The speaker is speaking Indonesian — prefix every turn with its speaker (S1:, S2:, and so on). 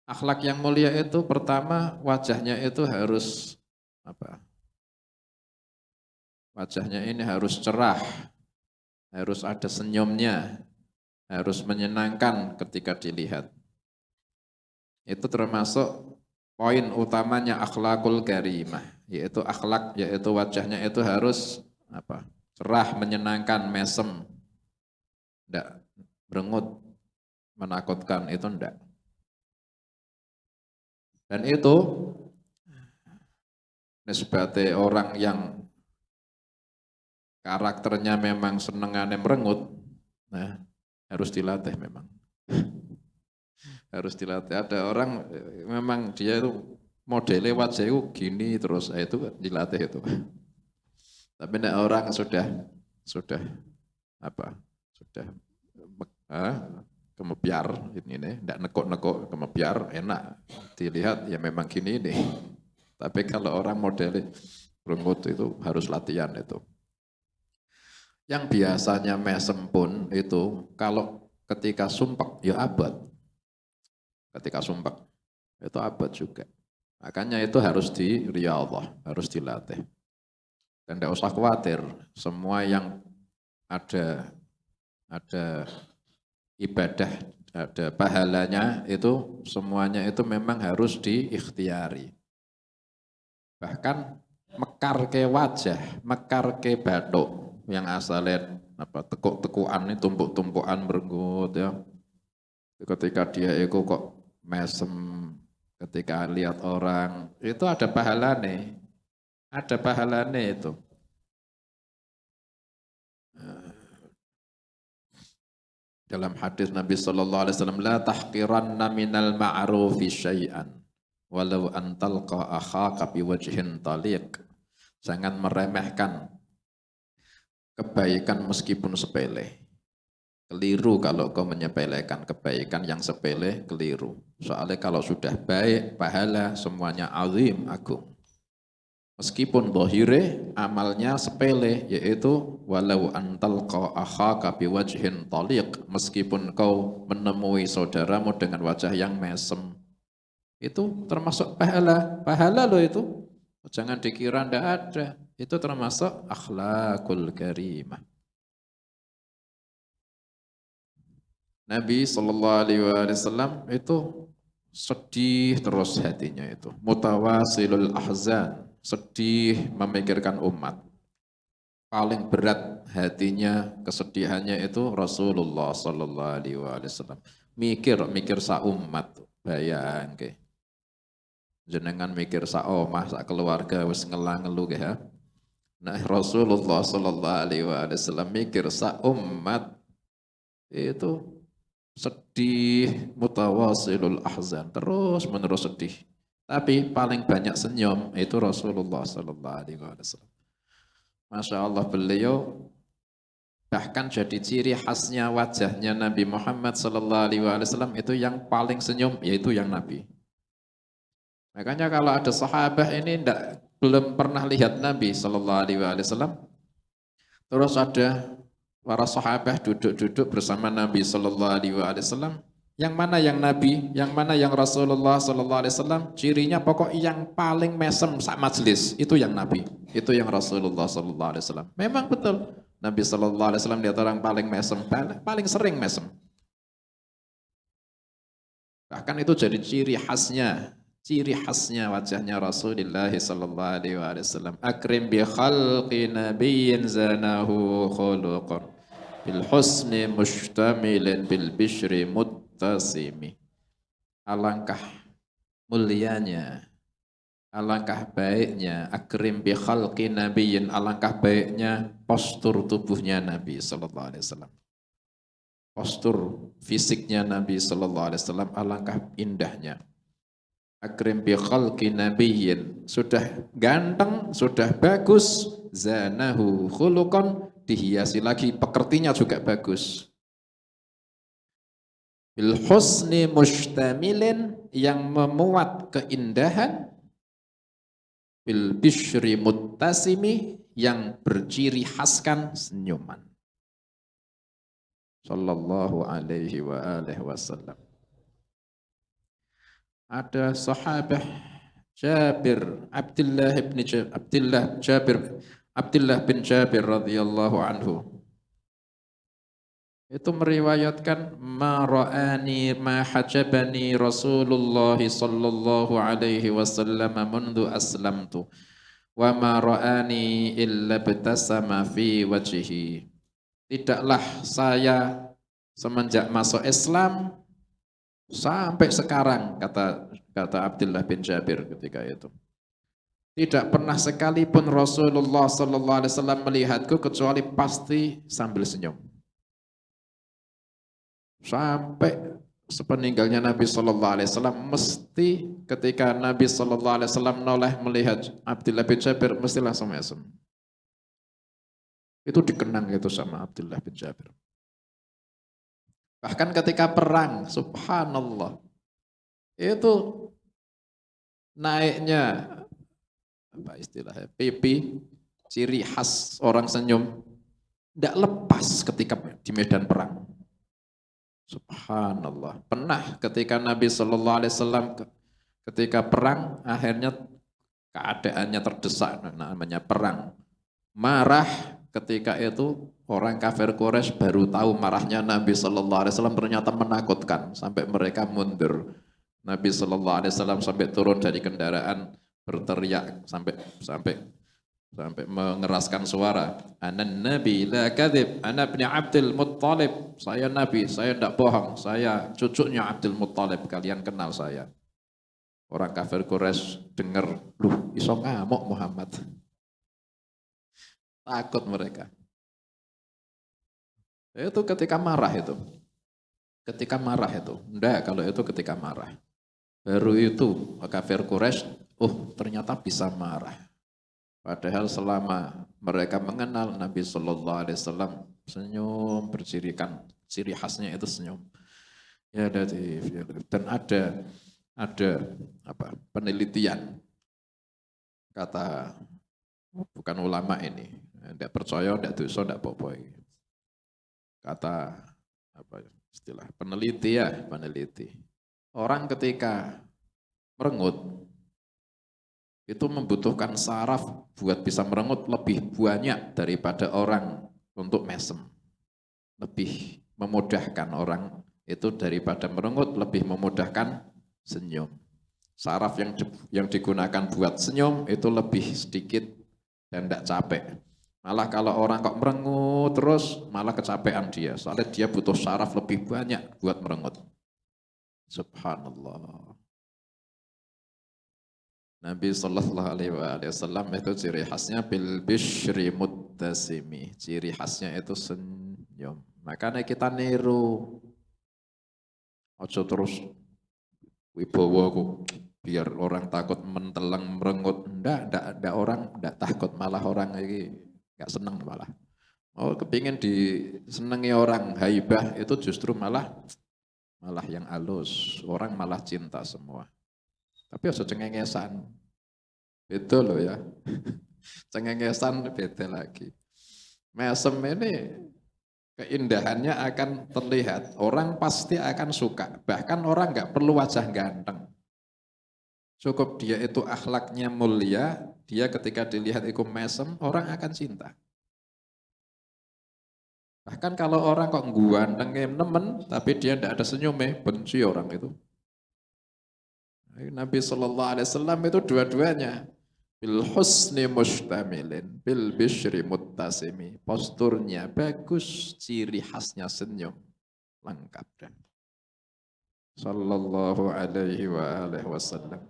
S1: Akhlak yang mulia itu pertama wajahnya itu harus apa? Wajahnya ini harus cerah, harus ada senyumnya, harus menyenangkan ketika dilihat. Itu termasuk poin utamanya akhlakul karimah, yaitu akhlak, yaitu wajahnya itu harus apa? Cerah, menyenangkan, mesem, enggak berengut, menakutkan, itu enggak. Dan itu nisbate orang yang karakternya memang senengannya merengut, nah harus dilatih memang. Harus dilatih. Ada orang memang dia itu modelnya wajah itu gini terus, itu dilatih itu. Tapi nek orang sudah apa? Sudah kemebiar ini nih, ndak nekuk-nekuk kemebiar, enak dilihat ya memang gini nih. Tapi kalau orang modelnya merengut itu harus latihan itu. Yang biasanya mesem pun itu kalau ketika sumpek ya abad. Ketika sumpek itu abad juga. Makanya itu harus riyadhah, harus dilatih. Dan tidak usah khawatir, semua yang ada ibadah, ada pahalanya itu semuanya itu memang harus diikhtiari. Bahkan mekar ke wajah, mekar ke batuk yang asalnya apa tekuk-tekukan ini tumpuk-tumpukan berenggut ya. Ketika dia itu kok mesem, ketika lihat orang itu ada pahalane, ada pahalane itu. Dalam hadis Nabi Shallallahu Alaihi Wasallam, la tahqiranna minal ma'rufi syai'an, walau antalqa akhaka biwajhin taliq. Jangan meremehkan kebaikan meskipun sepele. Keliru kalau kau menyepelekan kebaikan yang sepele, keliru. Soalnya kalau sudah baik, pahala semuanya azim, agung. Meskipun dohire amalnya sepele, yaitu walau antalqa akhaka biwajhin taliq, meskipun kau menemui saudaramu dengan wajah yang mesem, itu termasuk pahala. Pahala loh itu. Jangan dikira ndak ada. Itu termasuk akhlakul karimah. Nabi Shallallahu Alaihi Wasallam itu sedih terus hatinya itu. Mutawasilul ahzan, sedih memikirkan umat. Paling berat hatinya, kesedihannya itu Rasulullah Sallallahu Alaihi Wasallam. Mikir sa umat, bayang ke. Jenengan mikir sa omah, sa keluarga, wis ngelang ngelu ke ya. Nah Rasulullah Sallallahu Alaihi Wasallam mikir sa umat itu sedih, mutawasilul ahzan, terus menerus sedih. Tapi paling banyak senyum itu Rasulullah Sallallahu Alaihi Wasallam. Masya Allah beliau bahkan jadi ciri khasnya wajahnya Nabi Muhammad Sallallahu Alaihi Wasallam itu yang paling senyum yaitu yang Nabi. Makanya kalau ada sahabat ini belum pernah lihat Nabi Sallallahu Alaihi Wasallam, terus ada para sahabat duduk-duduk bersama Nabi Sallallahu Alaihi Wasallam, yang mana yang Nabi, yang mana yang Rasulullah Sallallahu Alaihi Wasallam, cirinya pokok yang paling mesem sak majelis itu yang Nabi, itu yang Rasulullah Sallallahu Alaihi Wasallam. Memang betul. Nabi Shallallahu Alaihi Wasallam lihat orang paling mesem, paling sering mesem. Bahkan itu jadi ciri khasnya wajahnya Rasulullah Sallallahu Alaihi Wasallam. Akrim bi khalqi nabiyyin zanahu khuluqan, bil husni mustamilin bil bishri muttasimi. Alangkah mulianya, alangkah baiknya, akrim bi khalqi nabiyyin, alangkah baiknya postur tubuhnya Nabi Sallallahu Alaihi Wasallam. Postur fisiknya Nabi Sallallahu Alaihi Wasallam alangkah indahnya. Akrim bi khalqi nabiyyin, sudah ganteng, sudah bagus, zanahu khuluqan, dihiasi lagi pekertinya juga bagus. Bil husni mustamilin, yang memuat keindahan, bil bishri muttasimi, yang berciri khaskan senyuman. Sallallahu alaihi wa alihi wasallam. ada sahabah Jabir, Abdullah bin Jabir radhiyallahu anhu. Itu meriwayatkan ma ra'ani ma hajabani Rasulullah sallallahu alaihi wasallam mundu aslamtu wa ma ra'ani illa betasama fi wajhihi. Tidaklah saya semenjak masuk Islam sampai sekarang, kata Abdullah bin Jabir ketika itu, tidak pernah sekalipun Rasulullah sallallahu alaihi wasallam melihatku kecuali pasti sambil senyum. Sampai sepeninggalnya Nabi sallallahu alaihi wasallam, mesti ketika Nabi sallallahu alaihi wasallam noleh melihat Abdullah bin Jabir mesti langsung mesem. Itu dikenang itu sama Abdullah bin Jabir. Bahkan ketika perang, subhanallah, itu naiknya apa istilahnya, pipi, ciri khas orang senyum, tidak lepas ketika di medan perang. Subhanallah. Pernah ketika Nabi Shallallahu Alaihi Wasallam ketika perang, akhirnya keadaannya terdesak, namanya perang, marah. Ketika itu orang kafir Quraisy baru tahu marahnya Nabi Shallallahu Alaihi Wasallam ternyata menakutkan sampai mereka mundur. Nabi Shallallahu Alaihi Wasallam sampai turun dari kendaraan berteriak sampai mengeraskan suara. Anan Nabi la kadzib, ana ibn Abdul Muttalib. Saya Nabi, saya tidak bohong. Saya cucunya Abdul Muttalib, kalian kenal saya. Orang kafir Quraisy dengar, "Loh, iso ngamuk Muhammad." Takut mereka. Itu ketika marah itu. Ketika marah itu. Enggak, kalau itu ketika marah. Baru itu kafir Quraisy, ternyata bisa marah. Padahal selama mereka mengenal Nabi Shallallahu Alaihi Wasallam, senyum bercirikan, ciri khasnya itu senyum. Ya dan ada apa penelitian, kata bukan ulama ini, tidak percaya, tidak dosa, tidak apa-apa. Kata apa istilah peneliti ya, peneliti. Orang ketika merengut itu membutuhkan saraf buat bisa merengut lebih banyak daripada orang untuk mesem. Lebih memudahkan orang itu daripada merengut, lebih memudahkan senyum. Saraf yang digunakan buat senyum itu lebih sedikit dan tidak capek. Malah kalau orang kok merengut terus malah kecapean dia. Soalnya dia butuh saraf lebih banyak buat merengut. Subhanallah. Nabi Sallallahu Alaihi Wasallam itu ciri khasnya bil bishri muttasimi. Ciri khasnya itu senyum. Makanya kita niru. Ojo terus wibawa biar orang takut menteleng merengut. Ndak orang ndak takut, malah orang ini nggak seneng malah. Oh, kepingin disenangi orang haibah itu justru malah yang halus. Orang malah cinta semua. Tapi harus cengengesan. Beda loh ya. Cengengesan beda lagi. Mesem ini keindahannya akan terlihat. Orang pasti akan suka. Bahkan orang nggak perlu wajah ganteng. Cukup dia itu akhlaknya mulia, dia ketika dilihat itu mesem, orang akan cinta. Bahkan kalau orang kok ganteng nemen, tapi dia tidak ada senyumnya, benci orang itu. Nabi Sallallahu Alaihi Wasallam itu dua-duanya bil husni mustamilin bil bishri muttasimi, posturnya bagus, ciri khasnya senyum, lengkap dan Sallallahu Alaihi Wasallam.